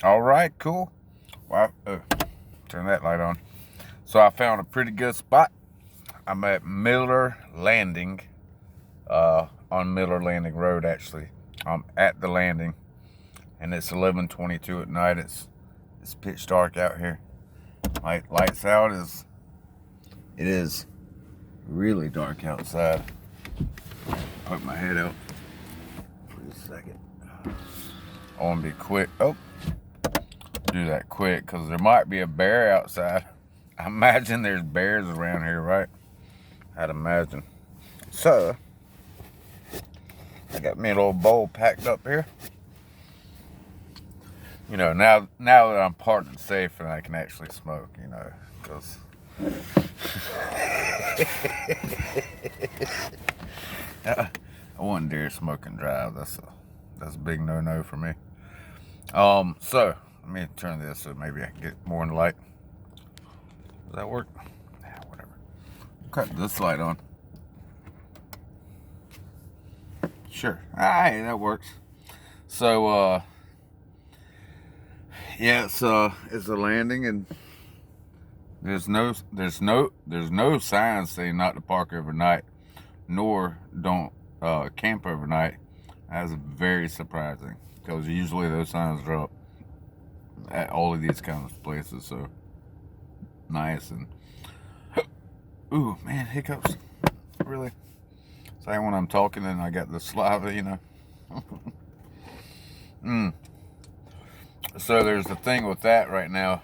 All right, cool. Well, turn that light on. So I found a pretty good spot. I'm at Miller Landing, on Miller Landing Road, actually. I'm at the landing, and it's 11:22 at night. It's pitch dark out here. Lights out. It is really dark outside. Poke my head out for a second. I want to be quick. Oh, do that quick because there might be a bear outside. I imagine there's bears around here, right? I'd imagine. So, I got me a little bowl packed up here. You know, now that I'm parked and safe and I can actually smoke, you know, because I wouldn't dare smoke and drive. That's a big no-no for me. So let me turn this so maybe I can get more in the light. Does that work? Yeah, whatever. Cut this light on. Sure. Hey, that works. So yeah, it's a landing, and there's no signs saying not to park overnight, nor don't camp overnight. That's very surprising because usually those signs are up at all of these kinds of places. So nice. And ooh, man, hiccups. Really? It's like when I'm talking and I got the saliva, you know. So there's the thing with that right now.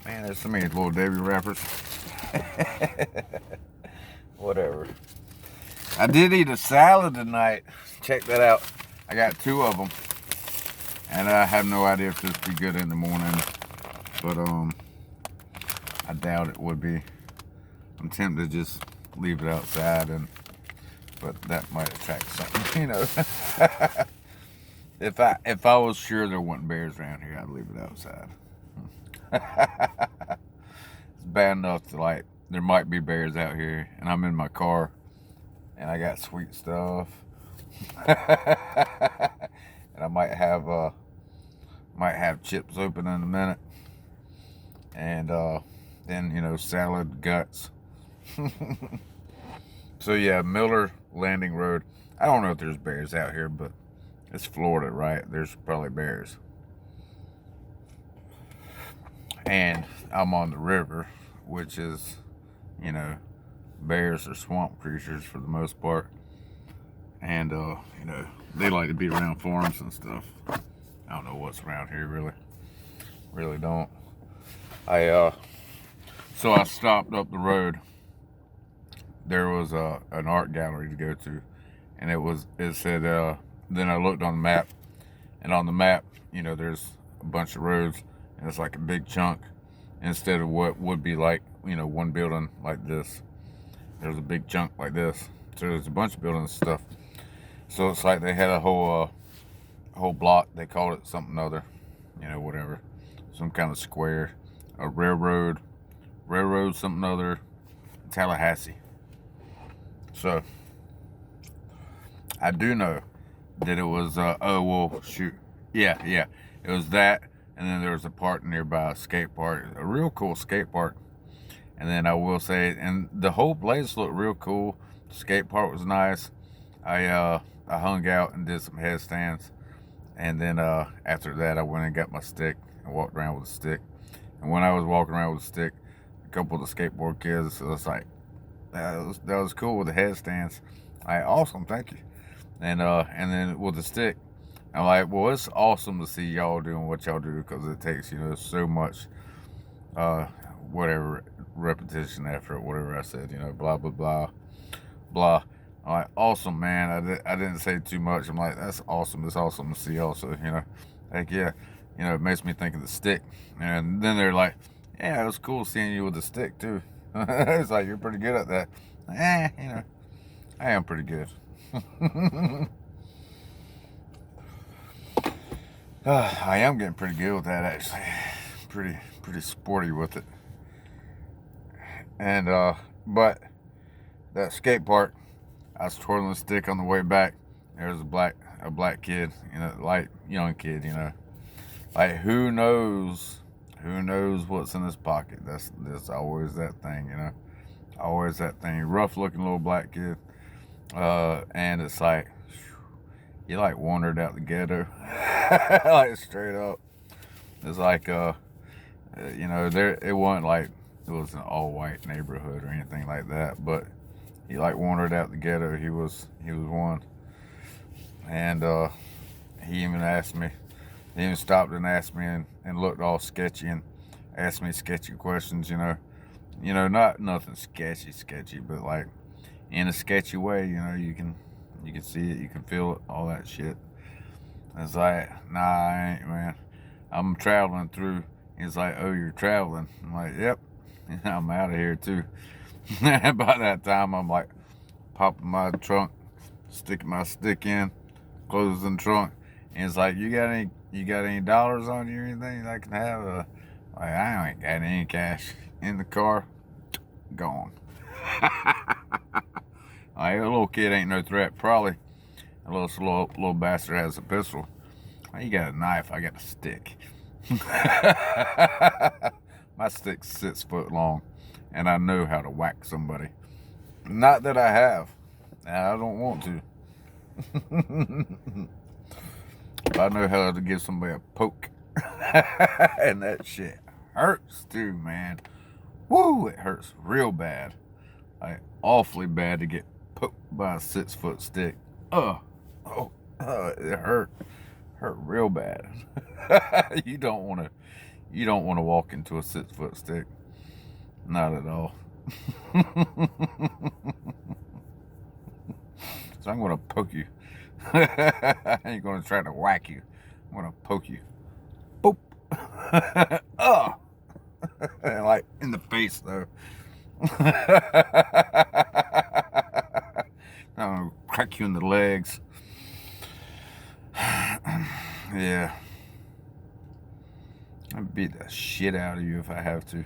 Man, there's so many little Debbie wrappers. Whatever. I did eat a salad tonight. Check that out. I got 2 of them. And I have no idea if this would be good in the morning. But I doubt it would be. I'm tempted to just leave it outside, but that might attract something, you know. If I was sure there wasn't bears around here, I'd leave it outside. It's bad enough to, like, there might be bears out here, and I'm in my car, and I got sweet stuff, and I might have chips open in a minute, and then, you know, salad, guts. So yeah, Miller Landing Road. I don't know if there's bears out here, but it's Florida, right? There's probably bears. And I'm on the river, which is, you know, bears are swamp creatures for the most part. And, you know, they like to be around farms and stuff. I don't know what's around here, really. Really don't. So I stopped up the road. There was an art gallery to go to. And it said, then I looked on the map. And on the map, you know, there's a bunch of roads. And it's like a big chunk. Instead of what would be like, you know, one building like this. There's a big chunk like this. So there's a bunch of buildings and stuff. So it's like they had a whole block. They called it something other, you know, whatever. Some kind of square. A railroad, something other. Tallahassee. So I do know that it was, oh, well, shoot. Yeah. It was that. And then there was a park nearby, a skate park, a real cool skate park. And then I will say, and the whole place looked real cool. The skate park was nice. I hung out and did some headstands. And then after that, I went and got my stick and walked around with a stick. And when I was walking around with a stick, a couple of the skateboard kids was like, that was cool with the headstands. Awesome, thank you. And then with the stick, I'm like, well, it's awesome to see y'all doing what y'all do because it takes, you know, so much, whatever, repetition, effort, whatever I said, you know, blah, blah, blah, blah. I'm like, awesome, man. I didn't say too much. I'm like, that's awesome. It's awesome to see also, you know. Heck yeah. You know, it makes me think of the stick. And then they're like, yeah, it was cool seeing you with the stick, too. It's like, you're pretty good at that. You know, I am pretty good. I am getting pretty good with that, actually. Pretty sporty with it. And but that skate park, I was twirling the stick on the way back. There was a black kid, you know, light young kid, you know, Like, who knows? Who knows what's in his pocket? That's always that thing, you know. Always that thing. Rough looking little black kid. And it's like, he like wandered out the ghetto. Like straight up. It's like you know, it wasn't like it was an all white neighborhood or anything like that, but he like wandered out the ghetto. He was one. And he even asked me, he even stopped and asked me and looked all sketchy and asked me sketchy questions, you know. You know, not nothing sketchy, but like in a sketchy way, you know, you can see it, you can feel it, all that shit. It's like, nah, I ain't, man. I'm traveling through. He's like, oh, you're traveling. I'm like, yep. I'm out of here too. By that time, I'm like popping my trunk, sticking my stick in, closing the trunk. And it's like, you got any dollars on you or anything I can have? Like, I ain't got any cash in the car. Gone. Like, a little kid ain't no threat. Probably a little bastard has a pistol. You got a knife, I got a stick. My stick's 6 foot long, and I know how to whack somebody. Not that I have, and I don't want to. But I know how to give somebody a poke. And that shit hurts too, man. Woo, it hurts real bad. Like, awfully bad to get poked by a 6 foot stick. Oh, it hurt real bad. You don't want to walk into a 6 foot stick. Not at all. So I'm going to poke you. I ain't going to try to whack you. I'm going to poke you. Boop. Oh. And like in the face though. I'm going to crack you in the legs. Yeah. I'd beat the shit out of you if I have to.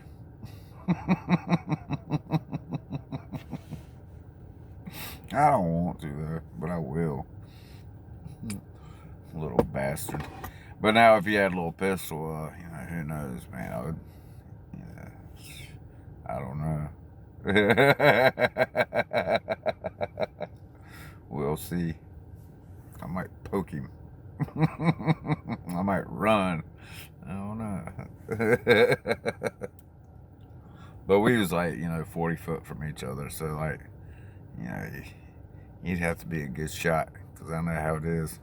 I don't want to though, but I will. Little bastard. But now if you had a little pistol, you know, who knows, man? I would, yeah, I don't know. We'll see. I might poke him. I might run. I don't know. But we was like, you know, 40 foot from each other. So like, you know, you'd have to be a good shot. Because I know how it is.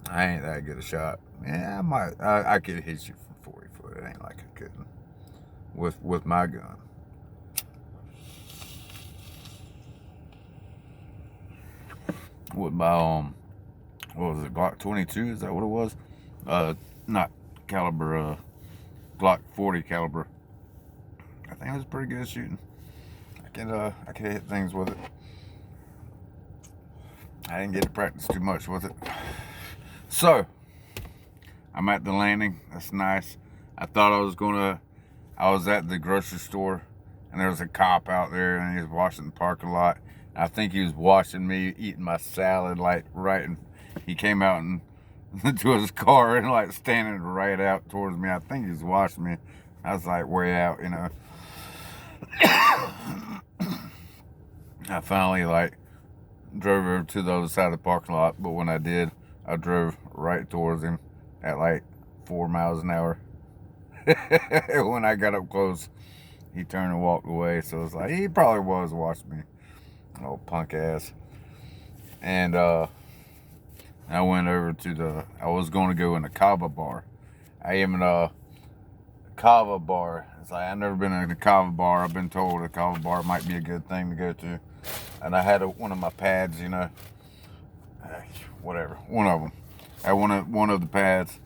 I ain't that good a shot. Yeah, I could hit you from 40 foot. It ain't like I couldn't. With my gun. With my, what was it, Glock 22? Is that what it was? Not caliber, Glock 40 caliber. I think it was pretty good shooting. I could hit things with it. I didn't get to practice too much with it. So, I'm at the landing. That's nice. I thought I was at the grocery store, and there was a cop out there, and he was watching the parking lot. I think he was watching me eating my salad, like, right, and he came out and to his car and, like, standing right out towards me. I think he was watching me. I was, like, way out, you know. I finally, like, drove over to the other side of the parking lot, but when I did, I drove right towards him at, like, 4 miles an hour. When I got up close, he turned and walked away. So it's like, he probably was watching me. Oh, punk ass. And I went over to I was going to go in a kava bar. I am in a kava bar. It's like, I've never been in a kava bar. I've been told a kava bar might be a good thing to go to. And I had one of my pads, you know. Whatever, one of them. I had one of the pads.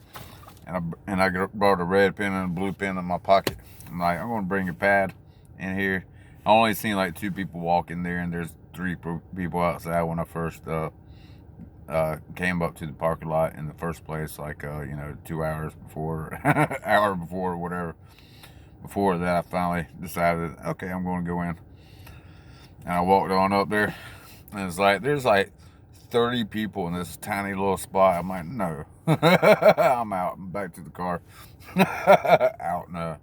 And I brought a red pen and a blue pen in my pocket. I'm like, I'm going to bring a pad in here. I only seen like 2 people walk in there, and there's 3 people outside when I first came up to the parking lot in the first place, like, you know, 2 hours before, hour before, or whatever. Before that, I finally decided, okay, I'm going to go in. And I walked on up there, and it's like, there's like 30 people in this tiny little spot. I'm like, no. I'm out. I'm back to the car. Out. No.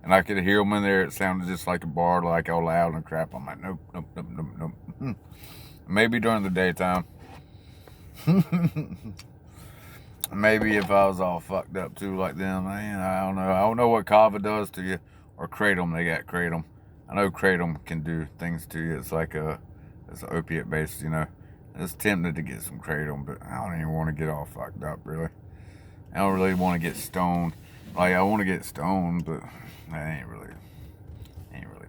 And I could hear them in there. It sounded just like a bar, like all loud and crap. I'm like, nope. Maybe during the daytime. Maybe if I was all fucked up too like them. Man, I don't know. I don't know what kava does to you. Or kratom. They got kratom. I know kratom can do things to you. It's like it's opiate based, you know. I was tempted to get some kratom, but I don't even want to get all fucked up, really. I don't really want to get stoned. Like, I want to get stoned, but that ain't really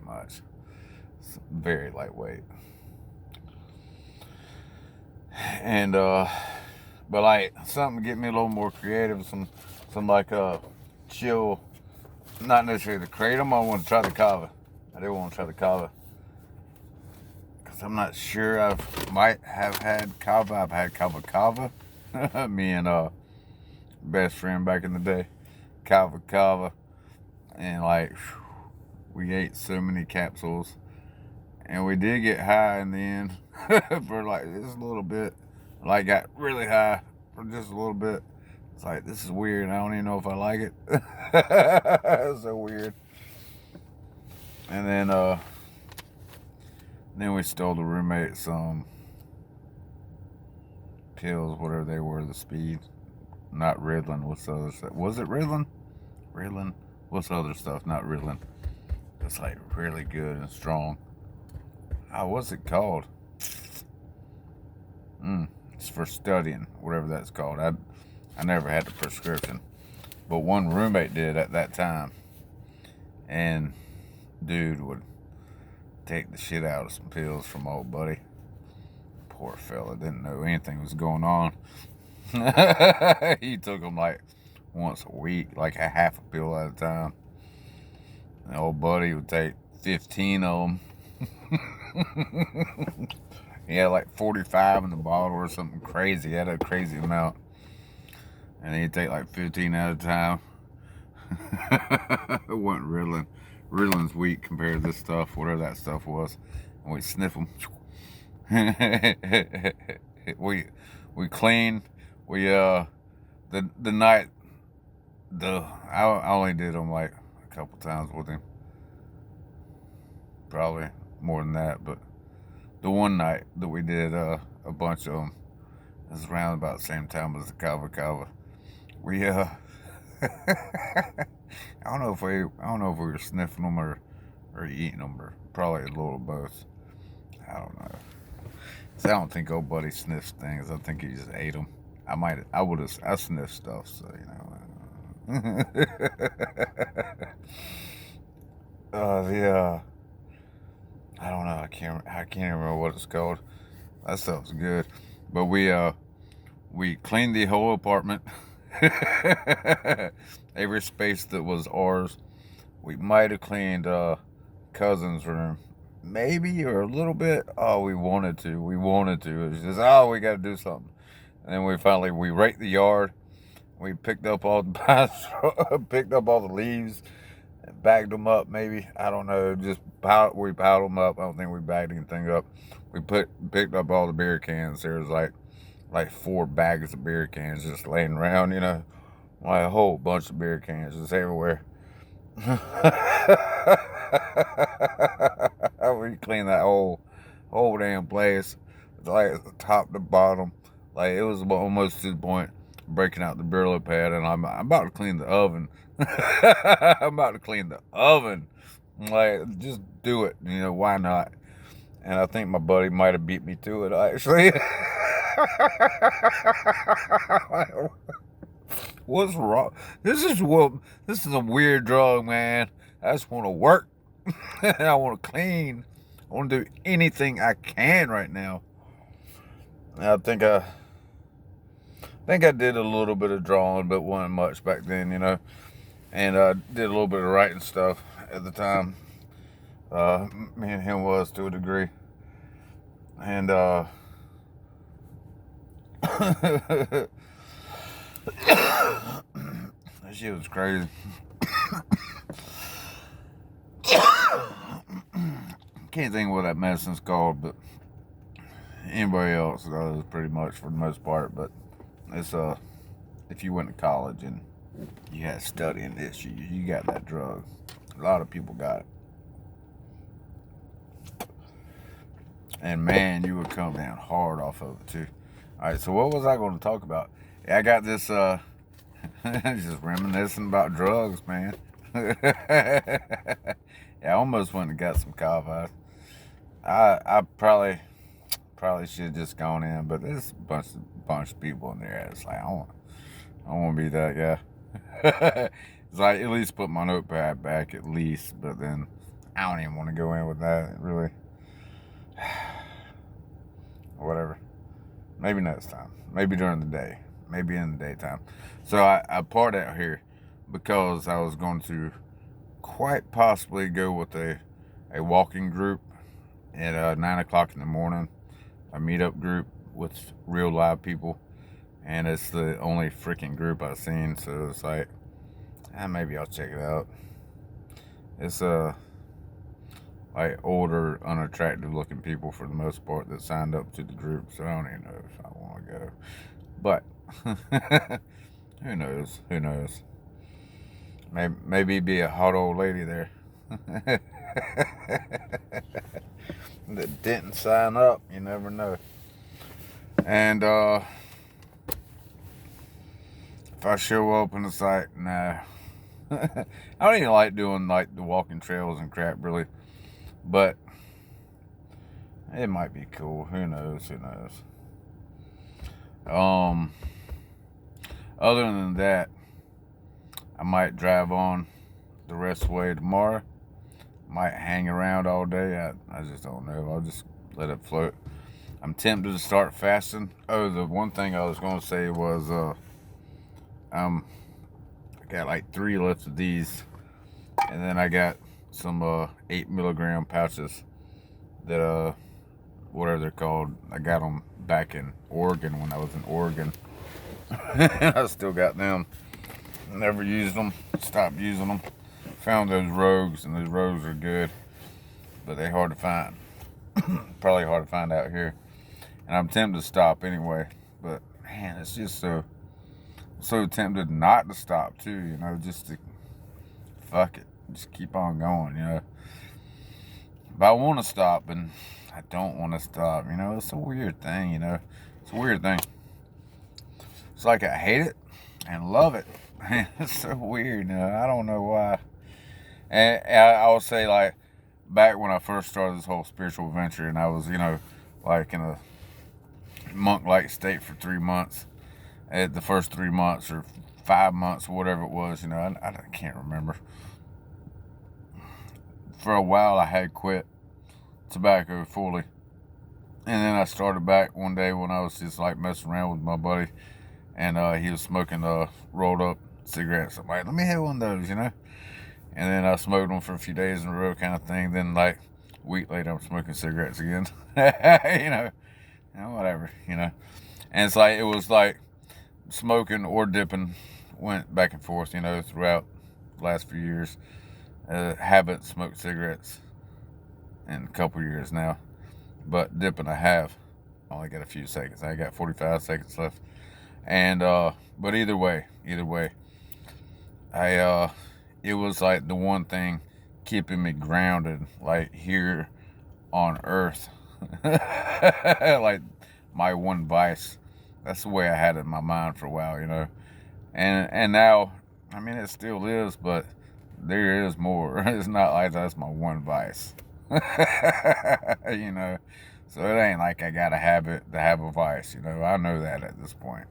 much. It's very lightweight. And, but like, something to get me a little more creative, some like, chill, not necessarily the kratom. I want to try the kava. I do want to try the kava. Because I'm not sure. I might have had kava. I've had kava. Me and, best friend back in the day. Kava. And like, we ate so many capsules. And we did get high in the end. For like just a little bit. Like, got really high for just a little bit. It's like, this is weird. I don't even know if I like it. It's so weird. And then we stole the roommate some pills, whatever they were, the speed. Not Ritalin. What's the other stuff? Was it Ritalin? Ritalin? What's the other stuff? Not Ritalin. It's like really good and strong. What's it called? It's for studying, whatever that's called. I never had the prescription. But one roommate did at that time. And dude would take the shit out of some pills from old buddy. Poor fella, didn't know anything was going on. He took them like once a week, like a half a pill at a time. And old buddy would take 15 of them. He had like 45 in the bottle or something crazy. He had a crazy amount. And he'd take like 15 at a time. It wasn't Ritalin. Ritalin's weak compared to this stuff, whatever that stuff was. And we'd sniff them. we cleaned. We the night I only did them like a couple times with him. Probably more than that, but the one night that we did a bunch of them, it was around about the same time as the kava. We I don't know if we were sniffing them or eating them, or probably a little of both. I don't know. So I don't think old buddy sniffs things. I think he just ate them. I sniff stuff, so you know. I don't know. I can't remember what it's called. That stuff's good. But we cleaned the whole apartment. Every space that was ours. We might have cleaned cousin's room, maybe, or a little bit. Oh, we wanted to. It was just, we got to do something. And then we raked the yard. We picked up all the leaves, and bagged them up. Maybe, I don't know. We piled them up. I don't think we bagged anything up. We picked up all the beer cans. There was like 4 bags of beer cans just laying around, you know, like a whole bunch of beer cans just everywhere. We cleaned that whole damn place, like top to bottom. Like, it was almost to the point of breaking out the Brillo pad, and I'm about to clean the oven. I'm about to clean the oven. Like, just do it, you know, why not? And I think my buddy might have beat me to it, actually. What's wrong? This is a weird drug, man. I just want to work. I want to clean. I want to do anything I can right now. And I think I did a little bit of drawing, but wasn't much back then, you know. And I did a little bit of writing stuff at the time. Me and him was, to a degree. And that shit was crazy. Can't think of what that medicine's called, but anybody else does pretty much for the most part. But it's if you went to college and you had studying this, you got that drug. A lot of people got it. And man, you would come down hard off of it too. All right, so what was I going to talk about? Yeah, I got this, just reminiscing about drugs, man. Yeah, I almost went and got some coffee. I probably should have just gone in, but there's a bunch of people in there. It's like, I want to be that guy. It's like, at least put my notepad back at least, but then I don't even want to go in with that, really. Whatever. Maybe next time. Maybe during the day. Maybe in the daytime. So I parked out here because I was going to quite possibly go with a walking group at 9 o'clock in the morning. A meetup group with real live people. And it's the only freaking group I've seen. So it's like, maybe I'll check it out. It's like older, unattractive looking people for the most part that signed up to the group, so I don't even know if I want to go. But who knows? Who knows? Maybe be a hot old lady there that didn't sign up. You never know. And if I show up and it's like, nah. I don't even like doing like the walking trails and crap, really. But it might be cool. Who knows? Who knows? Other than that, I might drive on the rest of the way tomorrow. Might hang around all day. I just don't know. I'll just let it float. I'm tempted to start fasting. Oh, the one thing I was going to say was, I got like 3 left of these, and then I got some 8 milligram pouches that whatever they're called. I got them back in Oregon when I was in Oregon. I still got them. Never used them. Stopped using them. Found those rogues, and those rogues are good, but they're hard to find. Probably hard to find out here. And I'm tempted to stop anyway, but man, it's just so tempted not to stop too. You know, just to fuck it. Just keep on going, you know. But I want to stop, and I don't want to stop. You know, it's a weird thing, you know. It's a weird thing. It's like I hate it and love it. It's so weird, you know. I don't know why. And I will say, like, back when I first started this whole spiritual venture, and I was, you know, like in a monk-like state for 3 months. At the first 3 months or 5 months, whatever it was, you know, I can't remember. For a while, I had quit tobacco fully. And then I started back one day when I was just like messing around with my buddy. And he was smoking rolled up cigarettes. I'm like, let me have one of those, you know. And then I smoked them for a few days in a row kind of thing. Then like a week later, I'm smoking cigarettes again. You know, whatever, you know. And it's like, it was like smoking or dipping went back and forth, you know, throughout the last few years. Haven't smoked cigarettes in a couple years now, but dipping I have. Only got a few seconds. I got 45 seconds left. And but either way, it was like the one thing keeping me grounded, like here on earth. Like my one vice. That's the way I had it in my mind for a while, you know. And now, I mean, it still is, but there is more. It's not like that's my one vice. You know. So it ain't like I gotta have it to have a vice, you know. I know that at this point.